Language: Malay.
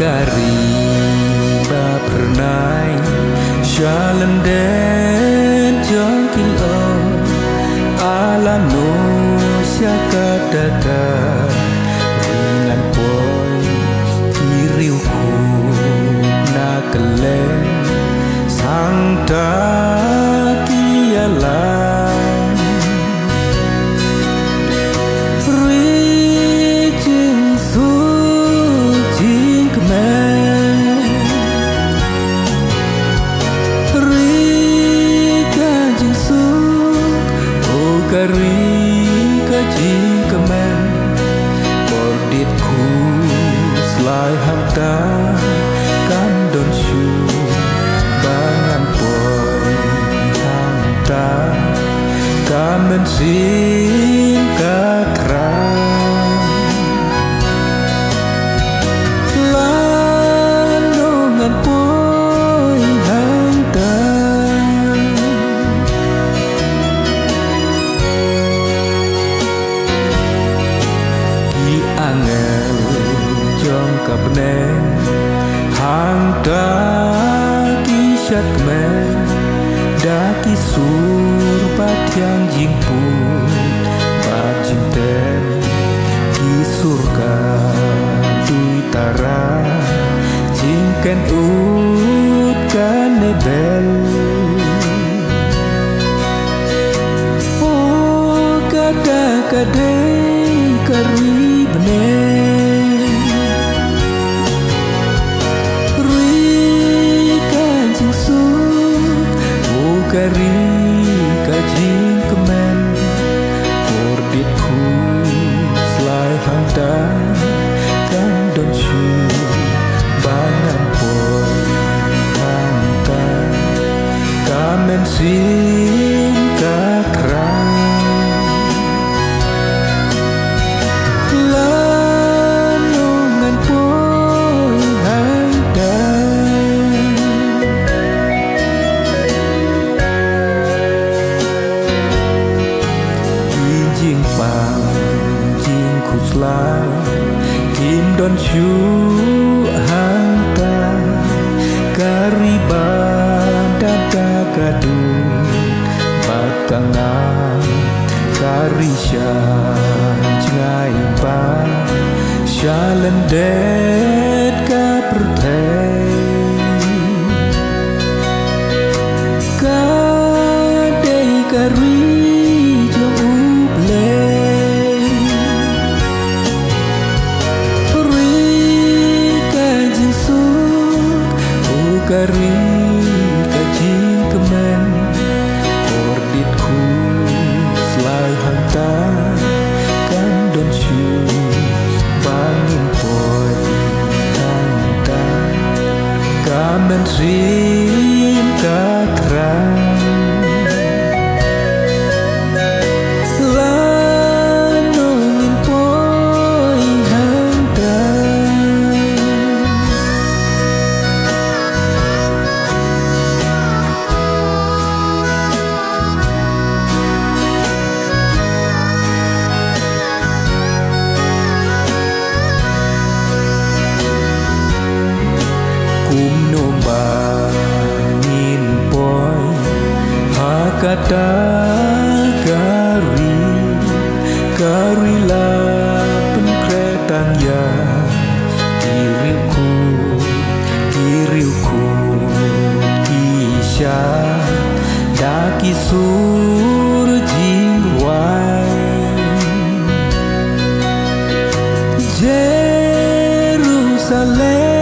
kari bapernai jalan den jongkil alam no siaka dada ringan boy kiriuku na keleng sang takialan kari kajing kemen borditku selai hamta kan don shu bangan boy hamta kamen sin kakran landongan boy hamta angel jong kabne hang da kisat men da kisur patyang jingpu pajing ten kisur ka tui tara jingken ut kan nebel oh kada kade kari kari kajing kemen korbitku selai hangta kan don shu bangan boy hangta kamen sin kakran lanongan boy hangta tim don shu hangta kariba dada gadung batangan karisha jangai pa shalan det ka pertai kadai kari kari kajing kemen korbitku selai hangta kan don shu bangin boy hangta kamen rim kakran lanongin boy hangta bangin boy hakata kari karilah penkretan ya kiriuku kisha daki sur jingwai Jerusalem